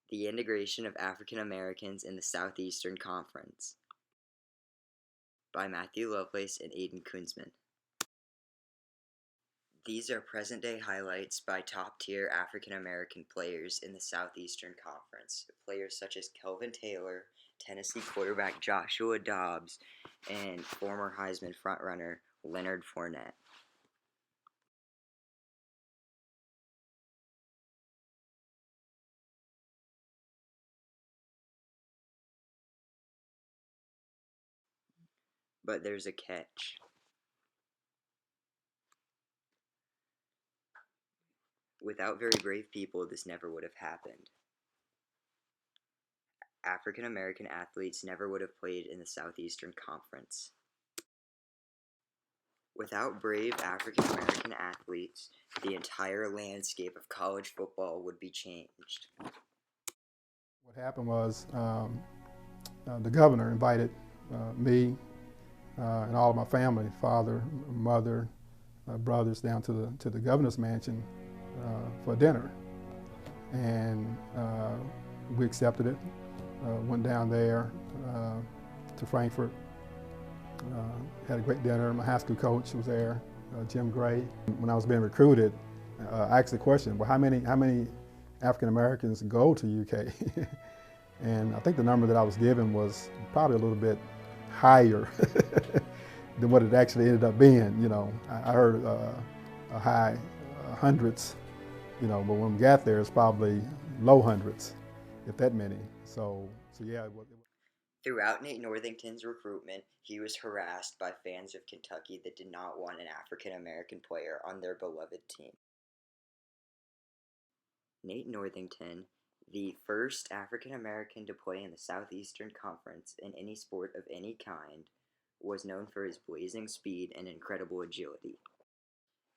The Integration of African Americans in the Southeastern Conference by Matthew Lovelace and Aidan Kunzman. These are present-day highlights by top-tier African American players in the Southeastern Conference. Players such as Kelvin Taylor, Tennessee quarterback Joshua Dobbs, and former Heisman frontrunner Leonard Fournette. But there's a catch. Without very brave people, this never would have happened. African American athletes never would have played in the Southeastern Conference. Without brave African American athletes, the entire landscape of college football would be changed. What happened was the governor invited me and all of my family, father, mother, brothers, down to the governor's mansion for dinner. And we accepted it, went down there to Frankfurt, had a great dinner. My high school coach was there, Jim Gray. When I was being recruited, I asked the question, well, how many African Americans go to UK? And I think the number that I was given was probably a little bit higher than what it actually ended up being. You know, I heard a high hundreds, you know, but when we got there, it's probably low hundreds, if that many. So yeah. Throughout Nate Northington's recruitment, he was harassed by fans of Kentucky that did not want an African American player on their beloved team. Nate Northington, the first African American to play in the Southeastern Conference in any sport of any kind, was known for his blazing speed and incredible agility.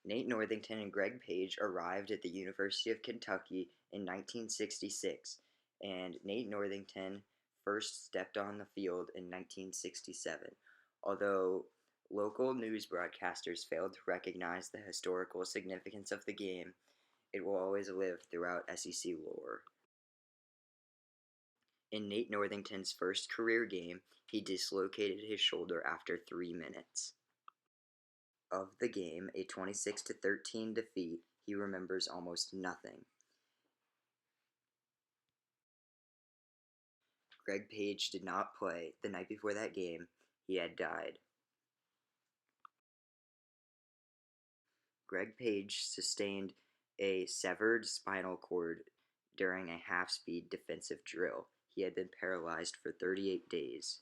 Nate Northington and Greg Page arrived at the University of Kentucky in 1966, and Nate Northington first stepped on the field in 1967, although local news broadcasters failed to recognize the historical significance of the game. It will always live throughout SEC lore. In Nate Northington's first career game, he dislocated his shoulder after 3 minutes. Of the game, a 26-13 defeat, he remembers almost nothing. Greg Page did not play. The night before that game, he had died. Greg Page sustained a severed spinal cord during a half-speed defensive drill. He had been paralyzed for 38 days.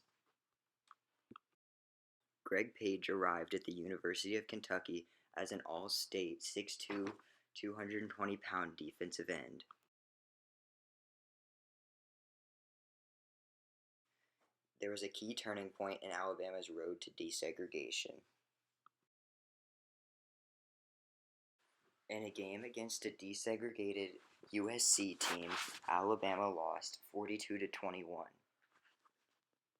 Greg Page arrived at the University of Kentucky as an all-state 6'2", 220-pound defensive end. There was a key turning point in Alabama's road to desegregation. In a game against a desegregated USC team, Alabama lost 42-21.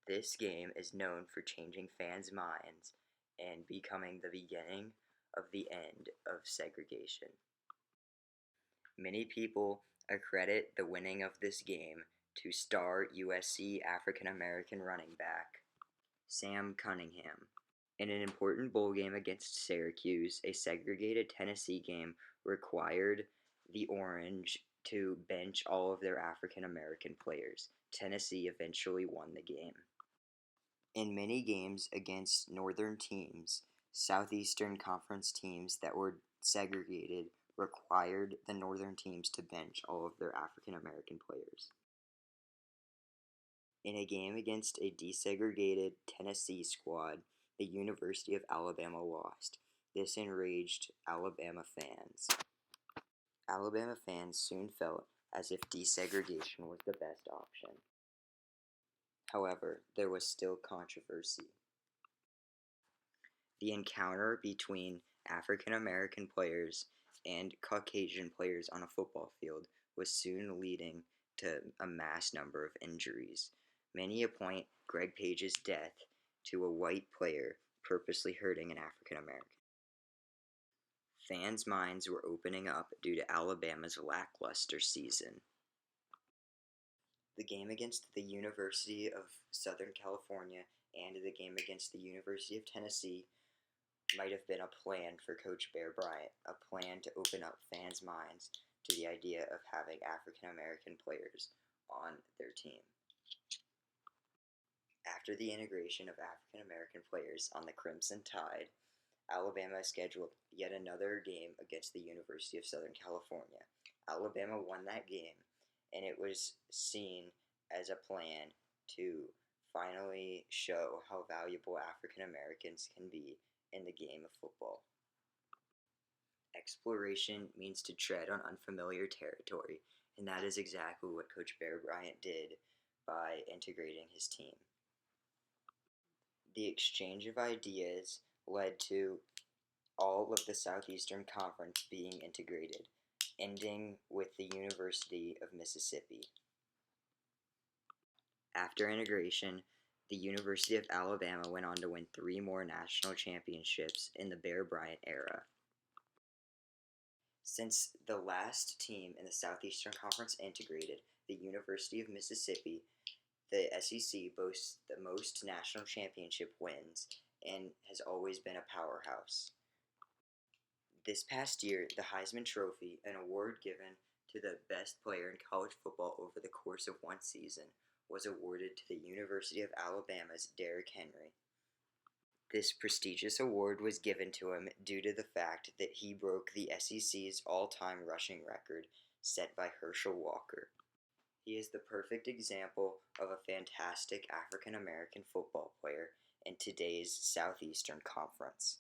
This game is known for changing fans' minds and becoming the beginning of the end of segregation. Many people accredit the winning of this game to star USC African-American running back Sam Cunningham. In an important bowl game against Syracuse, a segregated Tennessee game required the Orange to bench all of their African American players. Tennessee eventually won the game. In many games against Northern teams, Southeastern Conference teams that were segregated required the Northern teams to bench all of their African American players. In a game against a desegregated Tennessee squad, the University of Alabama lost. This enraged Alabama fans. Alabama fans soon felt as if desegregation was the best option. However, there was still controversy. The encounter between African American players and Caucasian players on a football field was soon leading to a mass number of injuries. Many appoint Greg Page's death to a white player purposely hurting an African American. Fans' minds were opening up due to Alabama's lackluster season. The game against the University of Southern California and the game against the University of Tennessee might have been a plan for Coach Bear Bryant, a plan to open up fans' minds to the idea of having African American players on their team. After the integration of African American players on the Crimson Tide, Alabama scheduled yet another game against the University of Southern California. Alabama won that game, and it was seen as a plan to finally show how valuable African Americans can be in the game of football. Exploration means to tread on unfamiliar territory, and that is exactly what Coach Bear Bryant did by integrating his team. The exchange of ideas led to all of the Southeastern Conference being integrated, ending with the University of Mississippi. After integration, the University of Alabama went on to win 3 more national championships in the Bear Bryant era. Since the last team in the Southeastern Conference integrated, the University of Mississippi, the SEC boasts the most national championship wins and has always been a powerhouse. This past year, the Heisman Trophy, an award given to the best player in college football over the course of one season, was awarded to the University of Alabama's Derrick Henry. This prestigious award was given to him due to the fact that he broke the SEC's all-time rushing record set by Herschel Walker. He is the perfect example of a fantastic African American football player in today's Southeastern Conference.